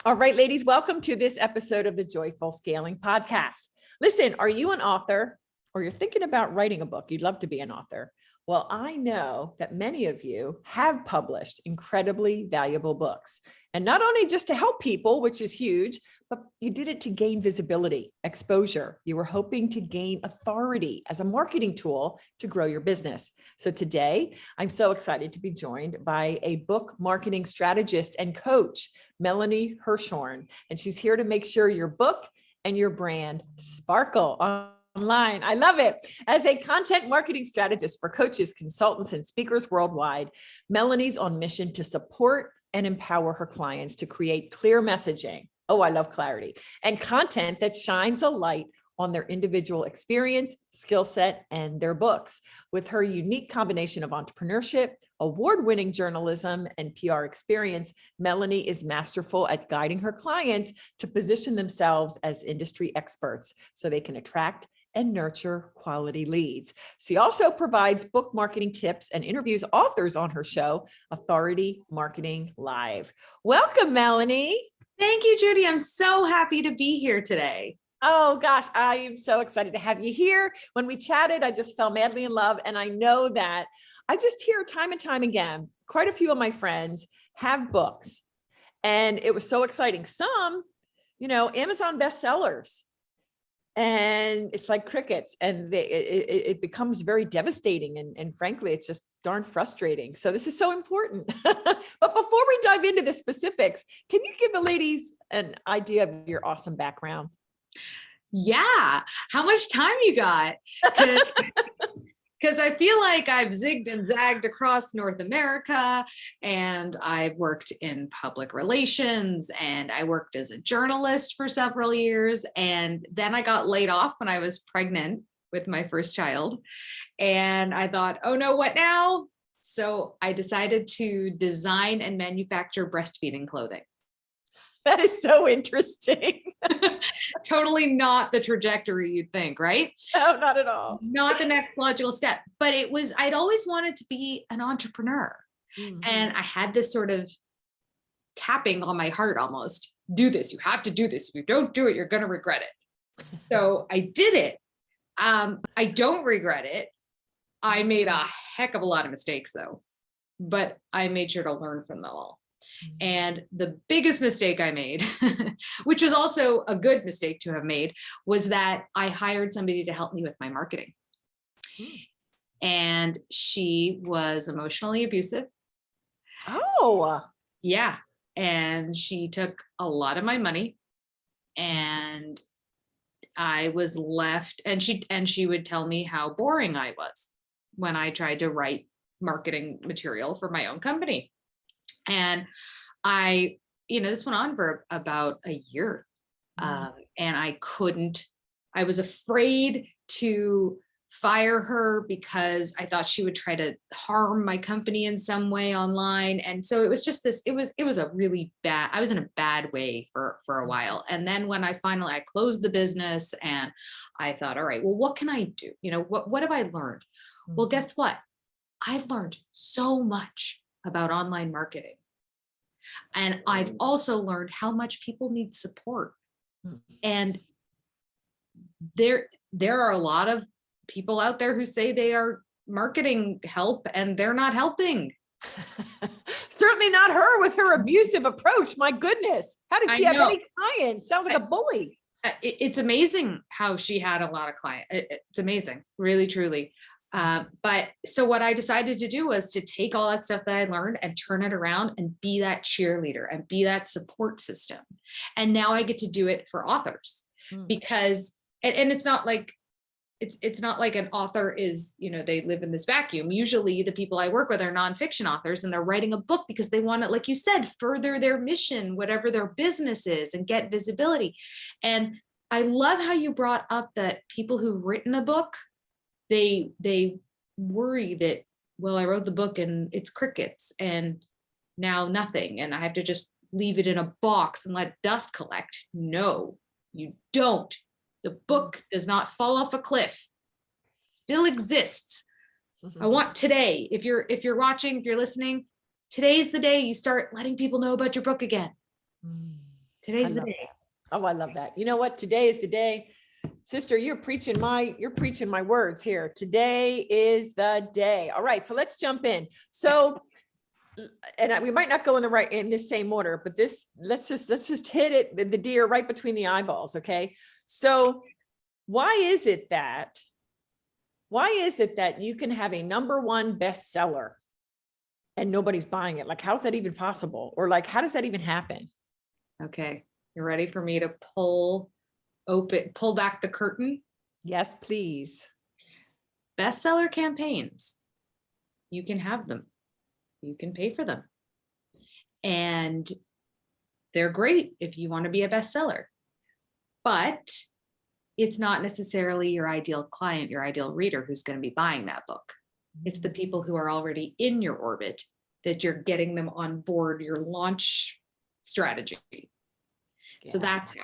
All right, ladies, welcome to this episode of the Joyful Scaling Podcast. Listen, are you an author or you're thinking about writing a book? You'd love to be an author. Well, I know that many of you have published incredibly valuable books, and not only just to help people, which is huge, but you did it to gain visibility, exposure. You were hoping to gain authority as a marketing tool to grow your business. So today, I'm so excited to be joined by a book marketing strategist and coach, Melanie Herschorn, and she's here to make sure your book and your brand sparkle online. I love it. As a content marketing strategist for coaches, consultants, and speakers worldwide, Melanie's on mission to support and empower her clients to create clear messaging. Oh, I love clarity and content that shines a light on their individual experience, skill set, and their books. With her unique combination of entrepreneurship, award-winning journalism, and PR experience, Melanie is masterful at guiding her clients to position themselves as industry experts so they can attract and nurture quality leads. She also provides book marketing tips and interviews authors on her show, Authority Marketing Live. Welcome, Melanie. Thank you, Judy. I'm so happy to be here today. Oh gosh, I am so excited to have you here. When we chatted, I just fell madly in love. And I know that I just hear time and time again, quite a few of my friends have books, and it was so exciting. Some, Amazon bestsellers, and it's like crickets, and it becomes very devastating. And frankly, it's just darn frustrating. So this is so important. But before we dive into the specifics, can you give the ladies an idea of your awesome background? Yeah. How much time you got? Because I feel like I've zigged and zagged across North America, and I've worked in public relations, and I worked as a journalist for several years. And then I got laid off when I was pregnant with my first child. And I thought, oh no, what now? So I decided to design and manufacture breastfeeding clothing. That is so interesting. Totally not the trajectory you'd think, right? No, not at all. Not the next logical step, but I'd always wanted to be an entrepreneur. Mm-hmm. And I had this sort of tapping on my heart almost. Do this. You have to do this. If you don't do it, you're going to regret it. So I did it. I don't regret it. I made a heck of a lot of mistakes though, but I made sure to learn from them all. And the biggest mistake I made, which was also a good mistake to have made, was that I hired somebody to help me with my marketing. And she was emotionally abusive. Oh, yeah. And she took a lot of my money, and I was left, and she would tell me how boring I was when I tried to write marketing material for my own company. And this went on for about a year. And I was afraid to fire her because I thought she would try to harm my company in some way online. And so it was just it was a really bad, I was in a bad way for a while. And then when I closed the business, and I thought, all right, well, what can I do? What have I learned? Mm-hmm. Well, guess what? I've learned so much about online marketing. And I've also learned how much people need support. And there are a lot of people out there who say they are marketing help, and they're not helping. Certainly not her with her abusive approach. My goodness. How did she have any clients? Sounds like a bully. It's amazing how she had a lot of clients. It's amazing, really, truly. But so what I decided to do was to take all that stuff that I learned and turn it around and be that cheerleader and be that support system. And now I get to do it for authors because, and it's not like, it's not like an author is, they live in this vacuum. Usually the people I work with are nonfiction authors, and they're writing a book because they want to, like you said, further their mission, whatever their business is, and get visibility. And I love how you brought up that people who've written a book, they worry that, well, I wrote the book and it's crickets and now nothing, and I have to just leave it in a box and let dust collect. No, you don't. The book does not fall off a cliff. Still exists. I want today, if you're watching, if you're listening, today's the day you start letting people know about your book again. Today's the love day. that. Oh, I love that. You know what? Today is the day. Sister, you're preaching my words here. Today is the day. All right. So let's jump in. So, we might not go in this same order, but let's just hit it, the deer right between the eyeballs. Okay. So why is it that you can have a #1 bestseller and nobody's buying it? Like, how's that even possible? Or like, how does that even happen? Okay. You ready for me to pull back the curtain? Yes, please. Bestseller campaigns. You can have them. You can pay for them. And they're great if you want to be a bestseller. But it's not necessarily your ideal client, your ideal reader who's going to be buying that book. It's the people who are already in your orbit that you're getting them on board your launch strategy. So that's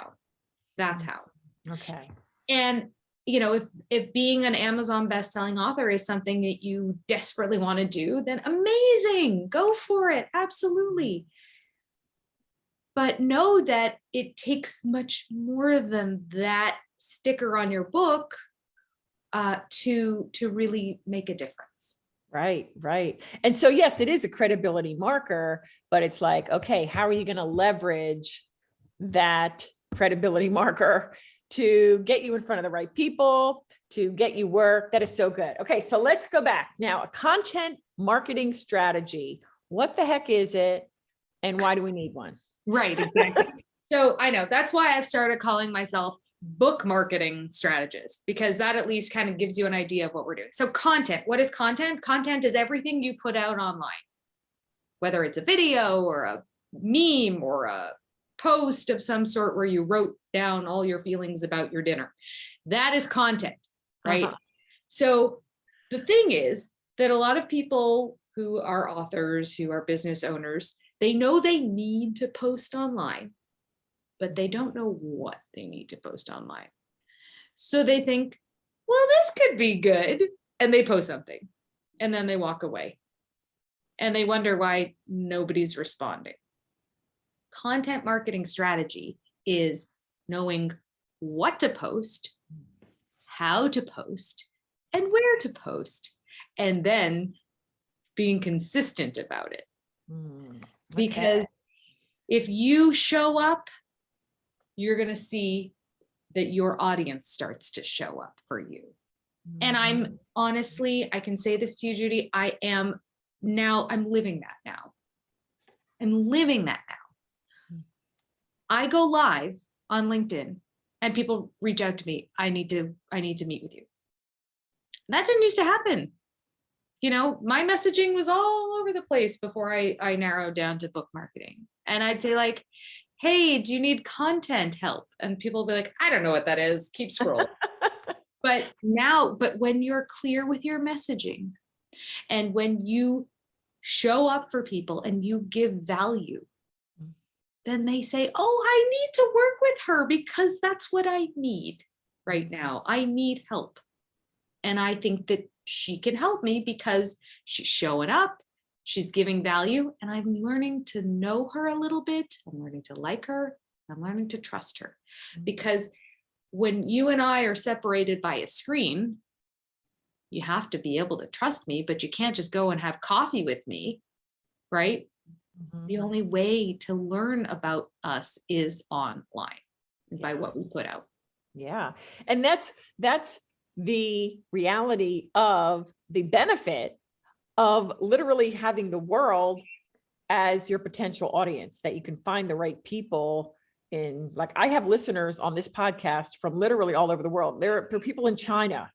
how. Okay. And if being an Amazon best-selling author is something that you desperately want to do, then amazing, go for it. Absolutely. But know that it takes much more than that sticker on your book to really make a difference. Right. And so, yes, it is a credibility marker, but it's like, okay, how are you going to leverage that credibility marker to get you in front of the right people, to get you work? That is so good. Okay, so let's go back. Now, a content marketing strategy. What the heck is it? And why do we need one? Right, exactly. So I know that's why I've started calling myself book marketing strategist, because that at least kind of gives you an idea of what we're doing. So content, what is content? Content is everything you put out online, whether it's a video or a meme or a post of some sort where you wrote down all your feelings about your dinner. That is content, right? So the thing is that a lot of people who are authors, who are business owners, they know they need to post online, but they don't know what they need to post online. So they think, well, this could be good. And they post something and then they walk away and they wonder why nobody's responding. Content marketing strategy is knowing what to post, how to post, and where to post, and then being consistent about it. Because if you show up, you're going to see that your audience starts to show up for you. And I'm honestly, I can say this to you, Judy, I'm living that now. I'm living that now. I go live on LinkedIn and people reach out to me. I need to meet with you. That didn't used to happen. My messaging was all over the place before I narrowed down to book marketing. And I'd say like, hey, do you need content help? And people will be like, I don't know what that is. Keep scrolling. But when you're clear with your messaging and when you show up for people and you give value, then they say, oh, I need to work with her because that's what I need right now. I need help. And I think that she can help me because she's showing up, she's giving value, and I'm learning to know her a little bit. I'm learning to like her. I'm learning to trust her. Because when you and I are separated by a screen, you have to be able to trust me, but you can't just go and have coffee with me, right? The only way to learn about us is online by what we put out. Yeah. And that's the reality of the benefit of literally having the world as your potential audience, that you can find the right people in. Like, I have listeners on this podcast from literally all over the world. There are people in China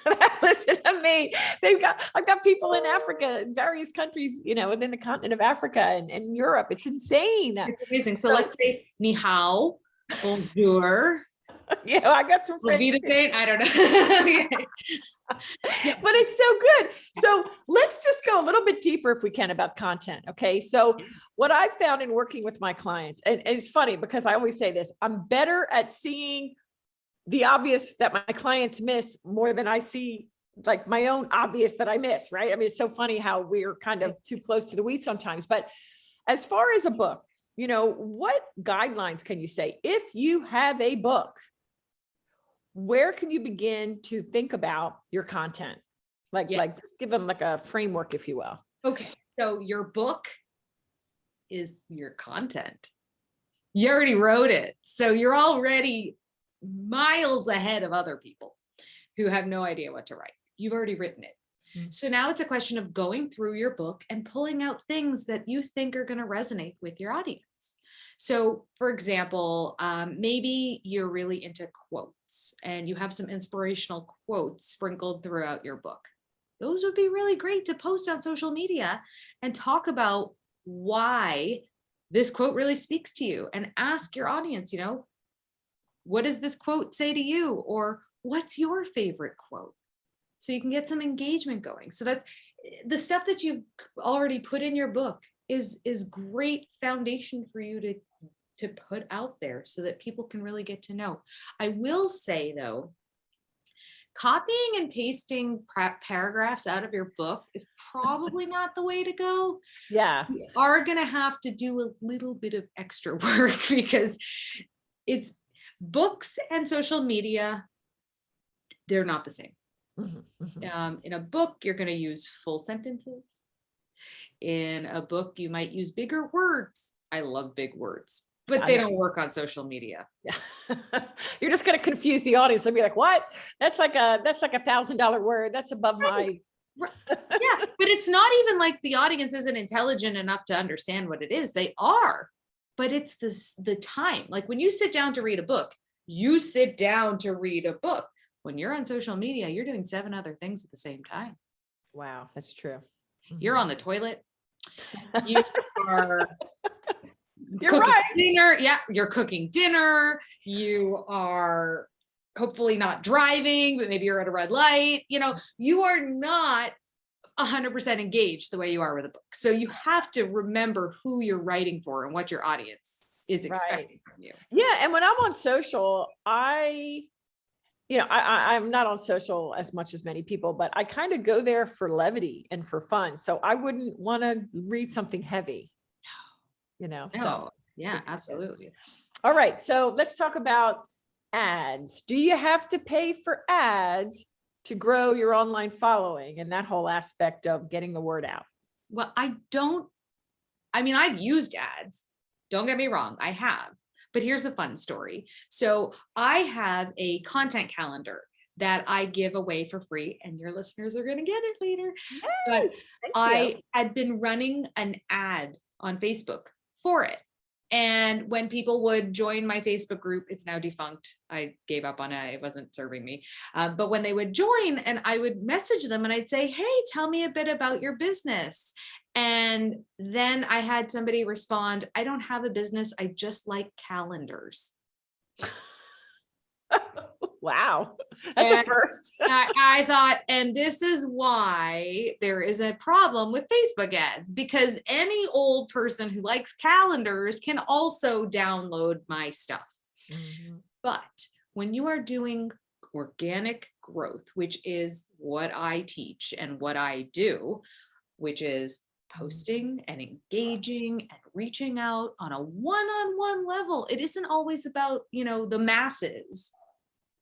that listen to me. I've got people in Africa, in various countries, within the continent of Africa and Europe. It's insane. It's amazing. So let's say ni hao, bonjour. Yeah, I got some French. I don't know. But it's so good. So let's just go a little bit deeper if we can about content. Okay. So what I've found in working with my clients, and it's funny because I always say this, I'm better at seeing the obvious that my clients miss more than I see like my own obvious that I miss, right? I mean, it's so funny how we're kind of too close to the weeds sometimes. But as far as a book, what guidelines can you say if you have a book? Where can you begin to think about your content? Like just give them like a framework, if you will. Okay. So your book is your content. You already wrote it. So you're already miles ahead of other people who have no idea what to write. You've already written it. So now it's a question of going through your book and pulling out things that you think are going to resonate with your audience. So for example, maybe you're really into quotes and you have some inspirational quotes sprinkled throughout your book. Those would be really great to post on social media and talk about why this quote really speaks to you, and ask your audience, what does this quote say to you? Or what's your favorite quote? So you can get some engagement going. So that's the stuff that you've already put in your book is great foundation for you to put out there so that people can really get to know. I will say though, copying and pasting paragraphs out of your book is probably not the way to go. Yeah. You are going to have to do a little bit of extra work because it's books and social media, they're not the same. In a book, you're going to use full sentences. In a book, you might use bigger words. I love big words, but they don't work on social media. Yeah. You're just going to confuse the audience. They'll be like, what? That's like a $1,000 word. That's above my. Yeah, but it's not even like the audience isn't intelligent enough to understand what it is. They are, but it's the time. Like when you sit down to read a book, you sit down to read a book. When you're on social media, you're doing 7 other things at the same time. Wow, that's true. You're on the toilet. You are You're cooking right. dinner. Yeah, you're cooking dinner. You are hopefully not driving, but maybe you're at a red light. You are not 100% engaged the way you are with a book. So you have to remember who you're writing for and what your audience is expecting from you. Yeah, and when I'm on social, I'm not on social as much as many people, but I kind of go there for levity and for fun. So I wouldn't want to read something heavy, so. Yeah, absolutely. All right. So let's talk about ads. Do you have to pay for ads to grow your online following and that whole aspect of getting the word out? Well, I've used ads. Don't get me wrong. I have. But here's a fun story. So I have a content calendar that I give away for free, and your listeners are going to get it later. Yay, but I had been running an ad on Facebook for it. And when people would join my Facebook group, it's now defunct. I gave up on it. It wasn't serving me. But when they would join and I would message them and I'd say, hey, tell me a bit about your business. And then I had somebody respond, I don't have a business. I just like calendars. Wow. That's a first. I thought, and this is why there is a problem with Facebook ads, because any old person who likes calendars can also download my stuff. Mm-hmm. But when you are doing organic growth, which is what I teach and what I do, which is posting and engaging and reaching out on a one-on-one level, it isn't always about, the masses.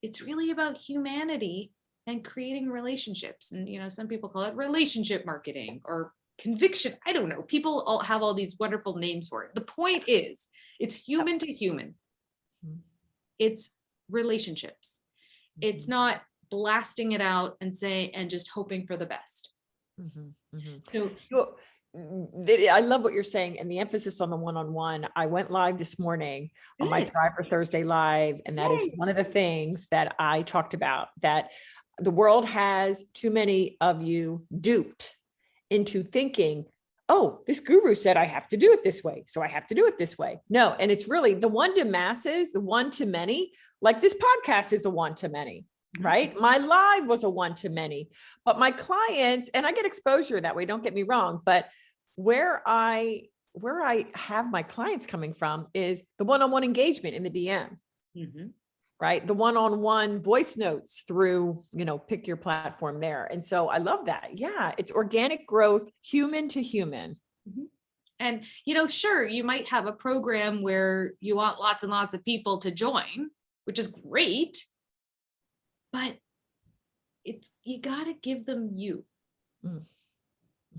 It's really about humanity and creating relationships. And, some people call it relationship marketing or conviction. I don't know. People all have all these wonderful names for it. The point is, it's human to human. It's relationships. It's not blasting it out and just hoping for the best. So I love what you're saying, and the emphasis on the one-on-one. I went live this morning on my Thriver Thursday live, and that is one of the things that I talked about, that the world has too many of you duped into thinking, oh, this guru said I have to do it this way, so I have to do it this way. No, and it's really the one to masses, the one to many. Like this podcast is a one to many. Right? My live was a one to many, but my clients, and I get exposure that way, don't get me wrong, but where I have my clients coming from is the one-on-one engagement in the DM, right? The one-on-one voice notes through, pick your platform there. And so I love that. Yeah. It's organic growth, human to human. And, sure, you might have a program where you want lots and lots of people to join, which is great, but you got to give them you. Mm.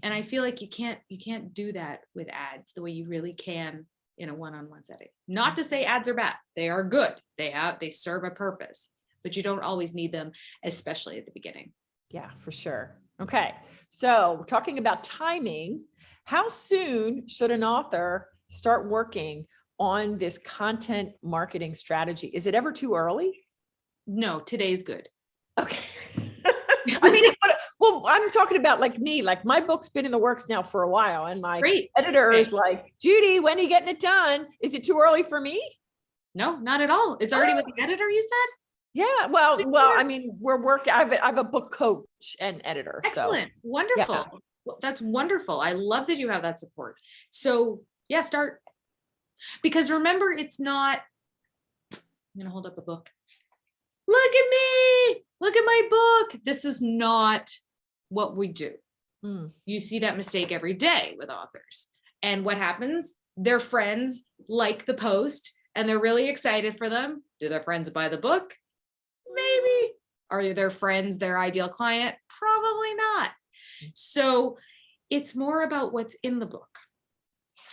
And I feel like you can't do that with ads the way you really can in a one-on-one setting. Not to say ads are bad. They are good. They serve a purpose, but you don't always need them, especially at the beginning. Yeah, for sure. Okay. So talking about timing, how soon should an author start working on this content marketing strategy? Is it ever too early? No, today's good. Okay. I mean, well, I'm talking about like me, like my book's been in the works now for a while, and my editor is like, Judy, when are you getting it done? Is it too early for me? No, not at all. It's already with the editor, you said? Yeah. Well, I mean, we're working, I have a book coach and editor. Excellent. So, wonderful. Yeah. Well, that's wonderful. I love that you have that support. So yeah, start. Because remember, it's not, I'm going to hold up a book. Look at me. Look at my book. This is not what we do. You see that mistake every day with authors. And what happens? Their friends like the post and they're really excited for them. Do their friends buy the book? Maybe. Are their friends their ideal client? Probably not. So it's more about what's in the book.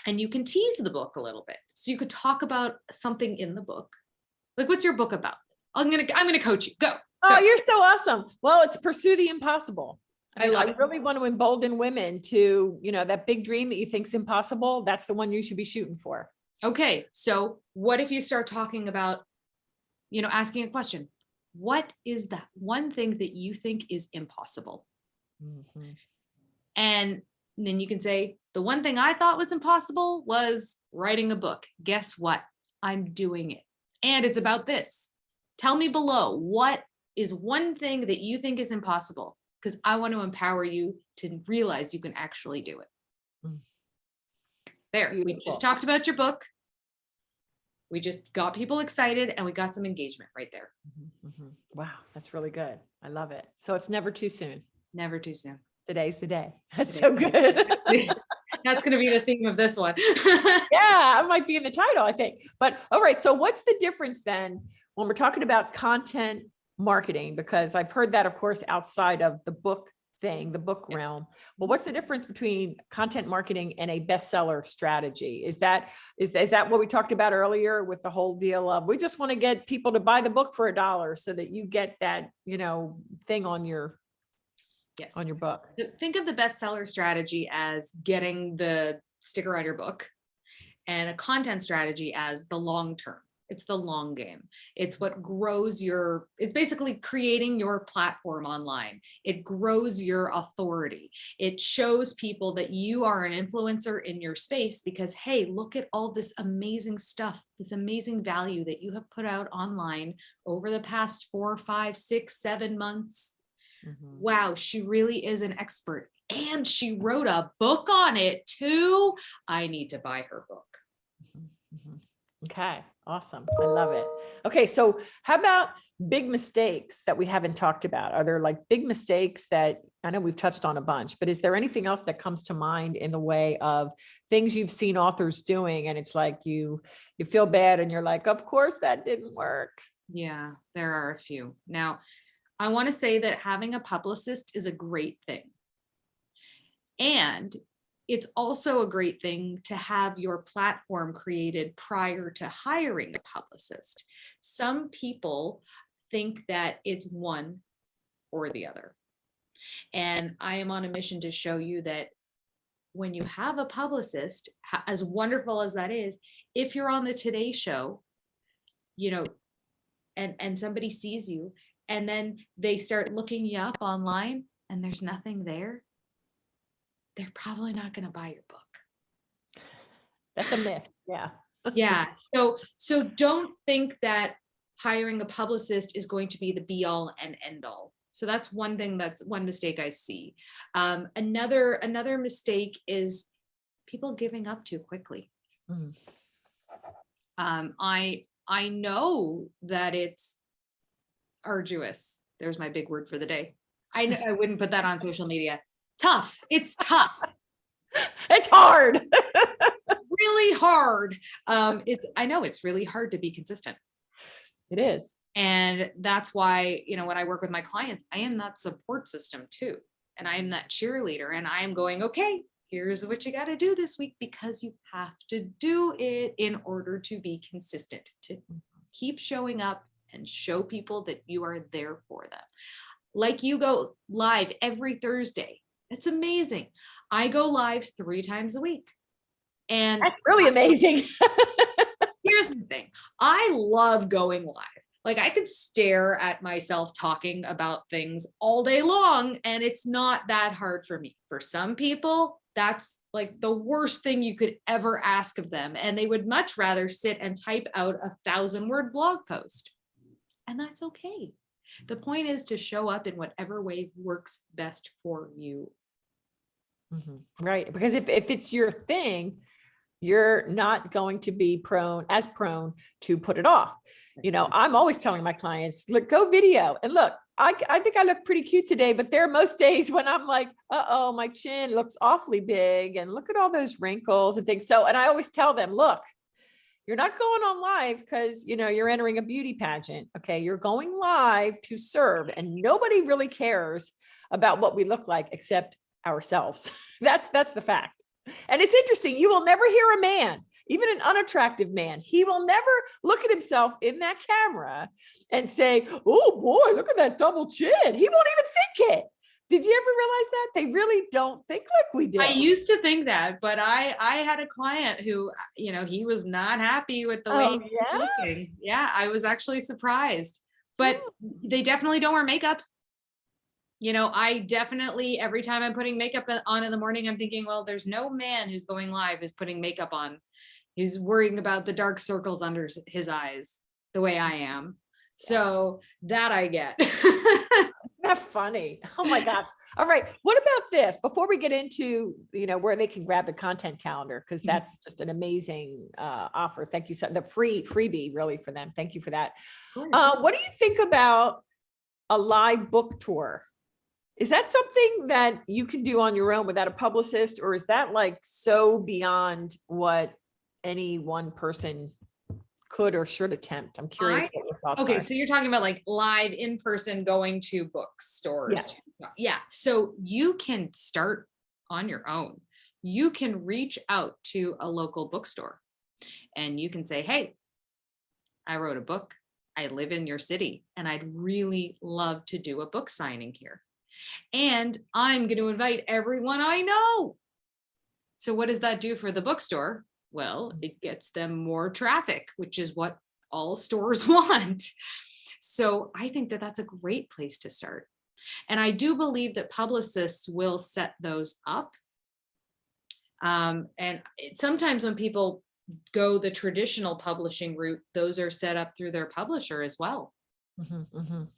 And you can tease the book a little bit. So you could talk about something in the book. Like, what's your book about? I'm gonna coach you. Go. Oh, you're so awesome. Well, it's pursue the impossible. I love it. really want to embolden women to, that big dream that you think's impossible. That's the one you should be shooting for. Okay. So what if you start talking about, asking a question? What is that one thing that you think is impossible? Mm-hmm. And then you can say, the one thing I thought was impossible was writing a book. Guess what? I'm doing it. And it's about this. Tell me below, what is one thing that you think is impossible? Because I want to empower you to realize you can actually do it. There, beautiful. We just talked about your book. We just got people excited and we got some engagement right there. Mm-hmm. Wow, that's really good. I love it. So it's never too soon. Never too soon. Today's the day. That's so good. That's going to be the theme of this one. Yeah, it might be in the title, I think. But all right, so what's the difference then when we're talking about content marketing? Because I've heard that, of course, outside of the book thing, the book realm. Well, what's the difference between content marketing and a bestseller strategy? Is that what we talked about earlier with the whole deal of, we just want to get people to buy the book for $1 so that you get that, thing on your book? Think of the bestseller strategy as getting the sticker on your book, and a content strategy as the long term. It's the long game. It's what grows it's basically creating your platform online. It grows your authority. It shows people that you are an influencer in your space because, hey, look at all this amazing stuff, this amazing value that you have put out online over the past 4, 5, 6, 7 months. Mm-hmm. Wow, she really is an expert. And she wrote a book on it too. I need to buy her book. Mm-hmm. Okay, awesome. I love it. Okay, so how about big mistakes that we haven't talked about? Are there like big mistakes that, I know we've touched on a bunch, but is there anything else that comes to mind in the way of things you've seen authors doing and it's like you feel bad and you're like, of course that didn't work? Yeah, there are a few. Now, I want to say that having a publicist is a great thing. And it's also a great thing to have your platform created prior to hiring a publicist. Some people think that it's one or the other. And I am on a mission to show you that when you have a publicist, as wonderful as that is, if you're on the Today Show, and somebody sees you and then they start looking you up online and there's nothing there, they're probably not going to buy your book. That's a myth. Yeah. Yeah. So don't think that hiring a publicist is going to be the be all and end all. So that's one mistake I see. Another mistake is people giving up too quickly. Mm. I know that it's arduous. There's my big word for the day. I know I wouldn't put that on social media. Tough. It's tough. It's hard. really hard. I know it's really hard to be consistent. It is. And that's why, when I work with my clients, I am that support system too. And I am that cheerleader, and I am going, okay, here's what you got to do this week, because you have to do it in order to be consistent, to keep showing up and show people that you are there for them. Like, you go live every Thursday. It's amazing. I go live 3 times a week. And that's really amazing. Here's the thing. I love going live. Like, I could stare at myself talking about things all day long, and it's not that hard for me. For some people, that's like the worst thing you could ever ask of them. And they would much rather sit and type out a 1,000-word blog post. And that's okay. The point is to show up in whatever way works best for you. Right. Because if it's your thing, you're not going to be prone to put it off. I'm always telling my clients, look, go video. And look, I think I look pretty cute today, but there are most days when I'm like, uh-oh, my chin looks awfully big, and look at all those wrinkles and things. So, and I always tell them, look, you're not going on live because, you're entering a beauty pageant. Okay. You're going live to serve, and nobody really cares about what we look like except ourselves. That's the fact. And it's interesting. You will never hear a man, even an unattractive man, he will never look at himself in that camera and say, oh boy, look at that double chin. He won't even think it. Did you ever realize that? They really don't think like we do. I used to think that, but I had a client who, he was not happy with the way he was looking. Yeah, I was actually surprised, but they definitely don't wear makeup. I definitely, every time I'm putting makeup on in the morning, I'm thinking, well, there's no man who's going live who's putting makeup on. He's worrying about the dark circles under his eyes the way I am. So that I get. That's funny. Oh my gosh. All right. What about this? Before we get into, where they can grab the content calendar, because that's just an amazing offer. Thank you. So the freebie really for them. Thank you for that. What do you think about a live book tour? Is that something that you can do on your own without a publicist, or is that like so beyond what any one person could or should attempt? I'm curious what your thoughts are. Okay, so you're talking about like live in person, going to bookstores. Yes. Yeah. So you can start on your own. You can reach out to a local bookstore and you can say, hey, I wrote a book. I live in your city and I'd really love to do a book signing here. And I'm going to invite everyone I know. So what does that do for the bookstore? Well, it gets them more traffic, which is what all stores want. So I think that that's a great place to start. And I do believe that publicists will set those up. Sometimes when people go the traditional publishing route, those are set up through their publisher as well.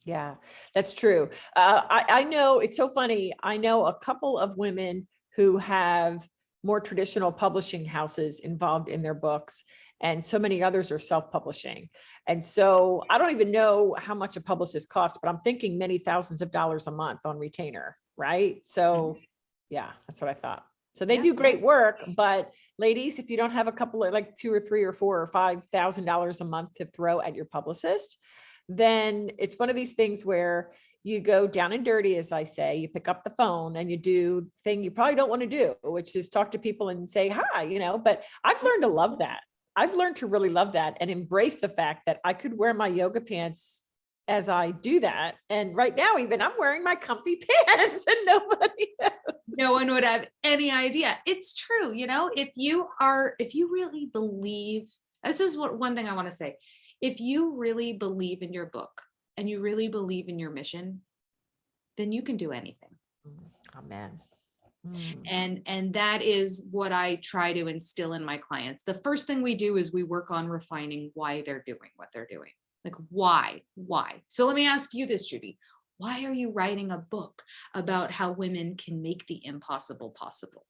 Yeah, that's true. I know it's so funny. I know a couple of women who have more traditional publishing houses involved in their books, and so many others are self-publishing. And so I don't even know how much a publicist costs, but I'm thinking many thousands of dollars a month on retainer, right? So yeah, that's what I thought. So they do great work, but ladies, if you don't have a couple of like $2,000 or $3,000 or $4,000 or $5,000 a month to throw at your publicist, then it's one of these things where you go down and dirty, as I say, you pick up the phone and you do the thing you probably don't want to do, which is talk to people and say hi, but I've learned to love that. I've learned to really love that and embrace the fact that I could wear my yoga pants as I do that. And right now, even I'm wearing my comfy pants and nobody knows. No one would have any idea. It's true. If you really believe, this is one thing I want to say. If you really believe in your book and you really believe in your mission, then you can do anything. Amen. And that is what I try to instill in my clients. The first thing we do is we work on refining why they're doing what they're doing. Like, why? So let me ask you this, Judy. Why are you writing a book about how women can make the impossible possible?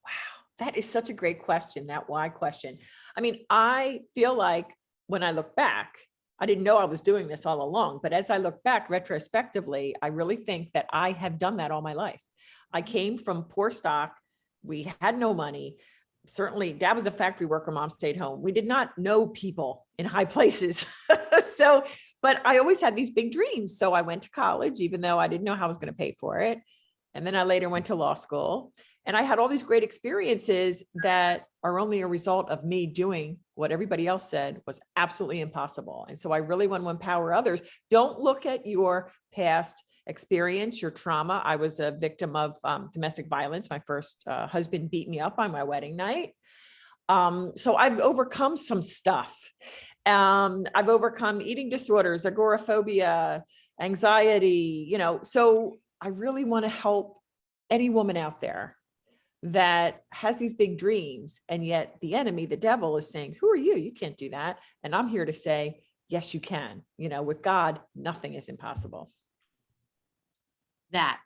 Wow, that is such a great question, that why question. I mean, I feel like when I look back, I didn't know I was doing this all along, but as I look back retrospectively, I really think that I have done that all my life. I came from poor stock. We had no money. certainly dad was a factory worker, mom stayed home. We did not know people in high places. So, but I always had these big dreams. So I went to college, even though I didn't know how I was going to pay for it. And then I later went to law school, and I had all these great experiences that are only a result of me doing what everybody else said was absolutely impossible. And so I really want to empower others. Don't look at your past experience, your trauma. I was a victim of domestic violence. My first husband beat me up on my wedding night. So I've overcome some stuff. I've overcome eating disorders, agoraphobia, anxiety, so I really want to help any woman out there that has these big dreams. And yet the enemy, the devil, is saying, who are you? You can't do that. And I'm here to say, yes, you can. With God, nothing is impossible. That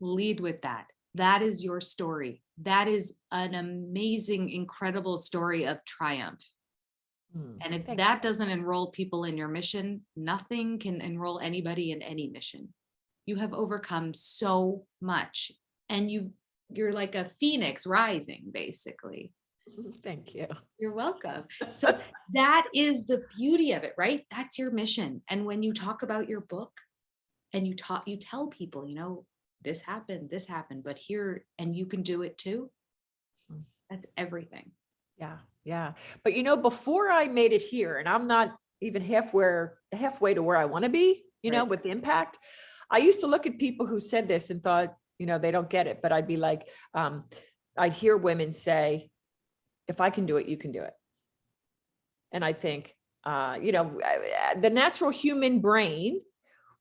lead with that. That is your story. That is an amazing, incredible story of triumph. And if that doesn't enroll people in your mission, nothing can enroll anybody in any mission. You have overcome so much, and you're like a phoenix rising, basically. Thank you. You're welcome. So that is the beauty of it, right? That's your mission. And when you talk about your book and you tell people, this happened, but here, and you can do it too. That's everything. Yeah. Yeah. But before I made it here, and I'm not even halfway to where I want to be, Right. with impact, I used to look at people who said this and thought, they don't get it. But I'd be like, I'd hear women say, if I can do it, you can do it. And I think, the natural human brain,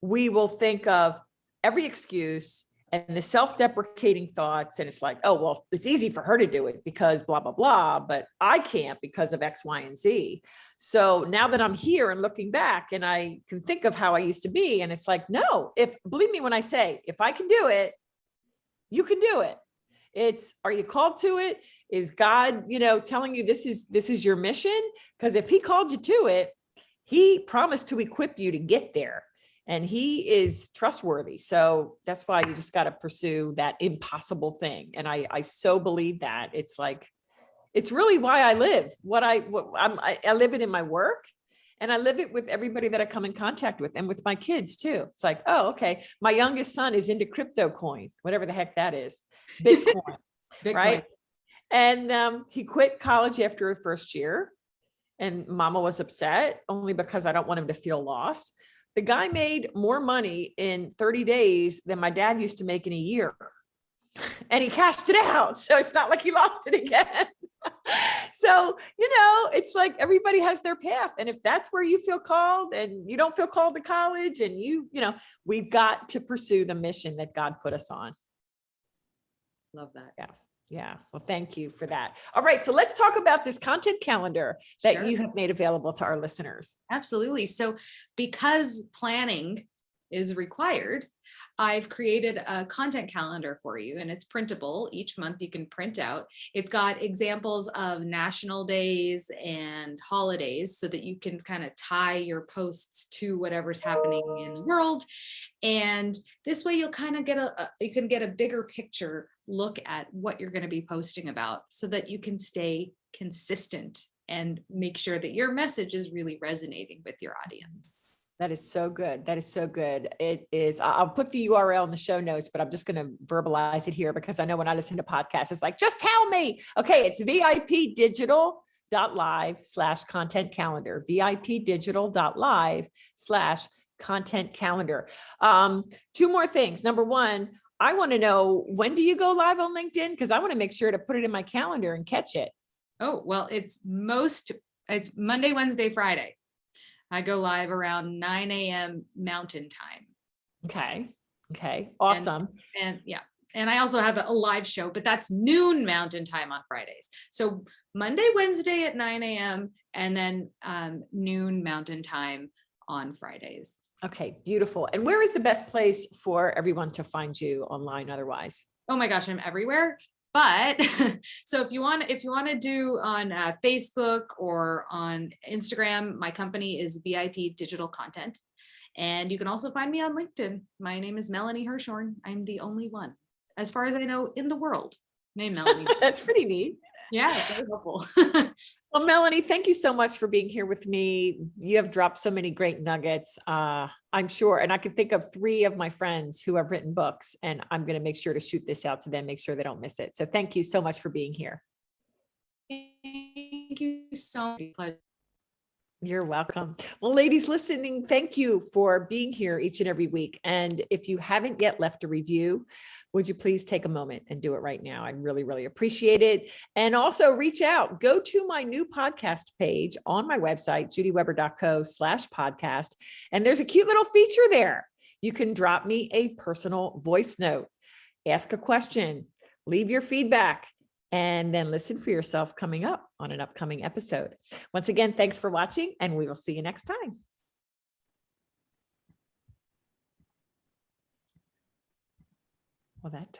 we will think of every excuse and the self-deprecating thoughts. And it's like, oh, well, it's easy for her to do it because blah, blah, blah, but I can't because of X, Y, and Z. So now that I'm here and looking back, and I can think of how I used to be, and it's like, no, believe me when I say, if I can do it, you can do it. Are you called to it? Is God, telling you this is your mission? Because if he called you to it, he promised to equip you to get there. And he is trustworthy. So that's why you just got to pursue that impossible thing. And I so believe that. It's like, it's really why I live. I live it in my work, and I live it with everybody that I come in contact with, and with my kids too. It's like, oh, okay. My youngest son is into crypto coins, whatever the heck that is, Bitcoin, right? And he quit college after his first year, and mama was upset only because I don't want him to feel lost. The guy made more money in 30 days than my dad used to make in a year. And he cashed it out. So it's not like he lost it again. So, it's like everybody has their path. And if that's where you feel called and you don't feel called to college, and we've got to pursue the mission that God put us on. Love that. Yeah. Yeah. Well, thank you for that. All right. So let's talk about this content calendar that you have made available to our listeners. Absolutely. So because planning is required, I've created a content calendar for you, and it's printable. Each month you can print out. It's got examples of national days and holidays so that you can kind of tie your posts to whatever's happening in the world. And this way you'll kind of you can get a bigger picture look at what you're going to be posting about, so that you can stay consistent and make sure that your message is really resonating with your audience. That is so good. That is so good. It is. I'll put the URL in the show notes, but I'm just going to verbalize it here, because I know when I listen to podcasts, it's like, just tell me. Okay. It's vipdigital.live/content calendar, vipdigital.live/content calendar. Two more things. Number one, I want to know, when do you go live on LinkedIn? Because I want to make sure to put it in my calendar and catch it. Oh, well, it's Monday, Wednesday, Friday. I go live around 9 a.m. Mountain time. Okay. Awesome. And I also have a live show, but that's noon Mountain time on Fridays. So Monday, Wednesday at 9 a.m. and then noon Mountain time on Fridays. Okay, beautiful. And where is the best place for everyone to find you online otherwise? Oh my gosh, I'm everywhere. But so if you want to do on Facebook or on Instagram, my company is VIP Digital Content. And you can also find me on LinkedIn. My name is Melanie Herschorn. I'm the only one. as far as I know, in the world. Name Melanie. That's pretty neat. Yeah, very helpful. Well, Melanie, thank you so much for being here with me. You have dropped so many great nuggets. I'm sure, and I can think of 3 of my friends who have written books, and I'm going to make sure to shoot this out to them, make sure they don't miss it. So thank you so much for being here. Thank you so much. You're welcome. Well, ladies listening, thank you for being here each and every week. And if you haven't yet left a review, would you please take a moment and do it right now? I'd really, really appreciate it. And also reach out, go to my new podcast page on my website, judyweber.co/podcast. And there's a cute little feature there. You can drop me a personal voice note, ask a question, leave your feedback, and then listen for yourself coming up on an upcoming episode. Once again, thanks for watching, and we will see you next time. Well, that took